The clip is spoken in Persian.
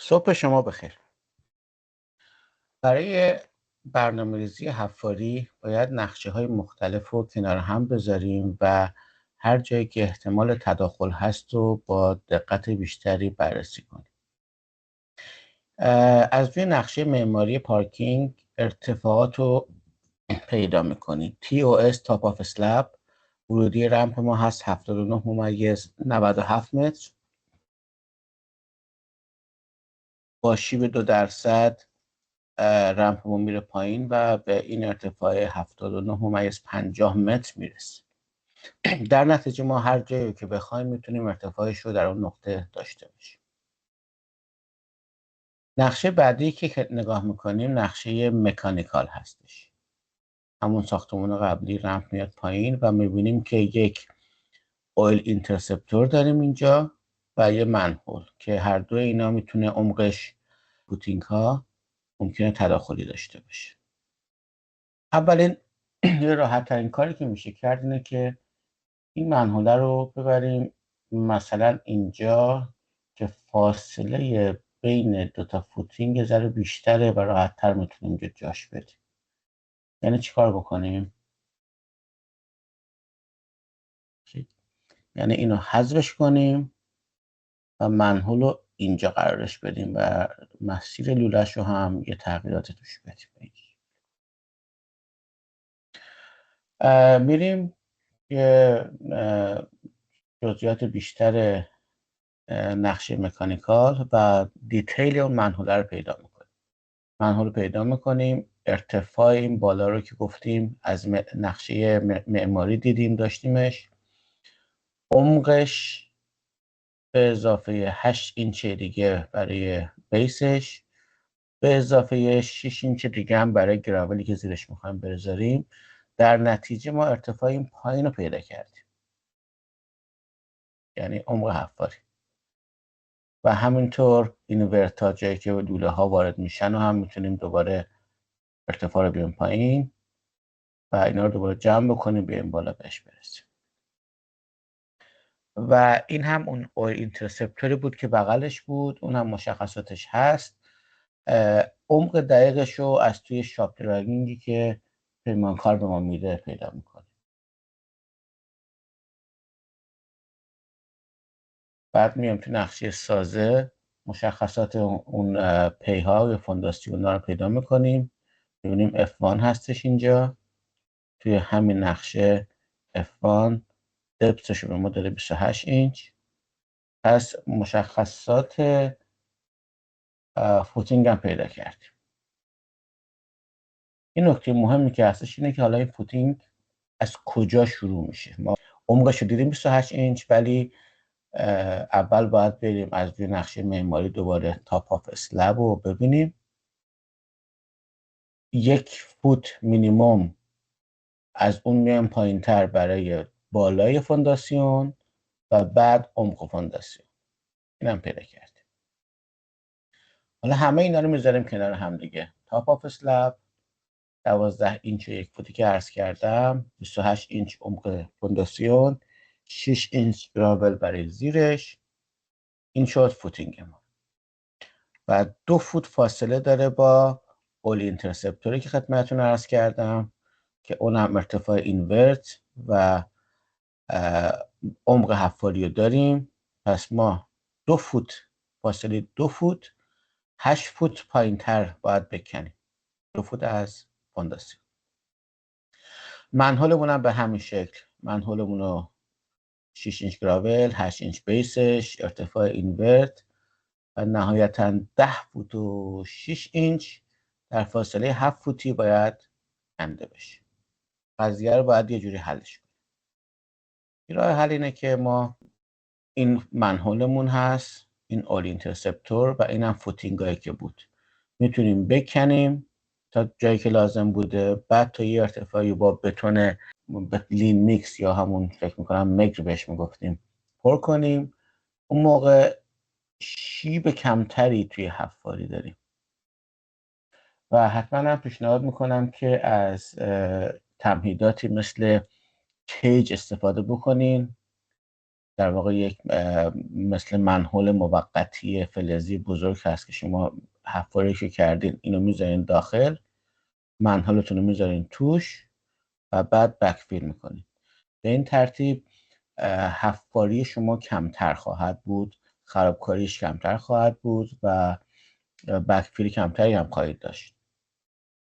صبح شما بخیر. برای برنامه‌ریزی حفاری باید نقشه‌های مختلف رو کنار هم بذاریم و هر جایی که احتمال تداخل هست رو با دقت بیشتری بررسی کنیم. از روی نقشه معماری پارکینگ ارتفاعات رو پیدا می‌کنید. TOS Top of Slab ورودی رمپ ما هست 79.97 متر با شیب 2% رمپمون میره پایین و به این ارتفاع 79.50 متر میرسه. در نتیجه ما هر جایی که بخوایم میتونیم ارتفاعش رو در اون نقطه داشته باشیم. نقشه بعدی که نگاه میکنیم نقشه مکانیکال هستش. همون ساختمون قبلی رمپ میاد پایین و میبینیم که یک اویل اینترسپتور داریم اینجا و یه منهول که هر دو اینا میتونه عمقش فوتینگ ها ممکنه تداخلی داشته باشه. اولین یه راحت ترین کاری که میشه کرد اینه که این منحوله رو ببریم مثلا اینجا که فاصله بین دوتا فوتینگ یه ذره بیشتره و راحت تر میتونیم اینجا جاش بدیم. یعنی چی کار بکنیم؟ یعنی اینو حذفش کنیم و منحول رو اینجا قرارش بدیم و مسیر لوله‌ش رو هم یه تغییرات توش بدیم. میریم یه جزئیات بیشتر نقشه مکانیکال و دیتیل اون منحوله رو پیدا میکنیم. منحوله پیدا میکنیم، ارتفاع این بالا رو که گفتیم از نقشه معماری دیدیم داشتیمش، عمقش به اضافه 8 اینچ دیگه برای بیسش، به اضافه 6 اینچ دیگه هم برای گراولی که زیرش میخوایم بذاریم. در نتیجه ما ارتفاع این پایین رو پیدا کردیم، یعنی عمق حفاری. و همینطور این ورتا جایی که لوله ها وارد میشن و هم میتونیم دوباره ارتفاع رو بیاریم پایین و اینا رو دوباره جمع بکنیم بیاریم بالا بهش برسیم. و این هم اون اویل اینترسپتوری بود که بغلش بود، اون هم مشخصاتش هست. عمق دقیقش رو از توی شاپ دراگینگی که پیمانکار به ما میده پیدا میکنیم. بعد میام تو نقشه سازه مشخصات اون پیها و فونداسیون رو پیدا میکنیم. میبینیم F1 هستش اینجا توی همین نقشه F1 دپسش رو به ما داره 28 اینچ. پس مشخصات فوتینگ هم پیدا کردیم. این نکته مهمی که هستش اینه که حالا این فوتینگ از کجا شروع میشه. ما عمقش رو دیدیم 28 اینچ، ولی اول باید بریم از روی نقشه معماری دوباره تاپ آف اسلب رو ببینیم. 1 فوت مینیمم از اون میایم پایین تر برای بالای فونداسیون و بعد عمق فونداسیون. اینم پیدا کردیم. حالا همه اینا رو میذاریم کنار هم دیگه. تاپ آف اسلب 12 اینچ و 1 فوتی که عرض کردم، 28 اینچ عمق فونداسیون، 6 اینچ گراول برای زیرش. این شد فوتینگ ما. و 2 فوت فاصله داره با اول اینترسپتوری که خدمتتون عرض کردم که اونم ارتفاع اینورت و عمق حفاری رو داریم. پس ما 2 فوت فاصله 2 فوت 8 فوت پایین تر باید بکنیم. 2 فوت از فونداسیون. منحولمون هم به همین شکل. منحولمون رو 6 اینچ گراول، 8 اینچ بیسش، ارتفاع اینورت و نهایتاً 10 فوت و 6 اینچ در فاصله 7 فوتی باید کنده بشه. قضیه رو باید یه جوری حلش کنیم. این راه حل اینه که ما این منحولمون هست، این اول اینترسپتور و اینم فوتینگ هایی که بود میتونیم بکنیم تا جایی که لازم بوده. بعد تا یه ارتفاعی با بتون لین میکس یا همون فکر میکنم مگر بهش میگفتیم پر کنیم. اون موقع شیب کمتری توی حفاری داریم و حتما هم پیشنهاد میکنم که از تمهیداتی مثل کیج استفاده بکنین در واقع یک مثل منحول موقتی فلزی بزرگ هست که شما حفاری که کردین اینو میذارین داخل، منحولتون رو میذارین توش و بعد بکفیل میکنین. به این ترتیب حفاری شما کمتر خواهد بود، خرابکاریش کمتر خواهد بود و بکفیل کمتری هم خواهید داشت.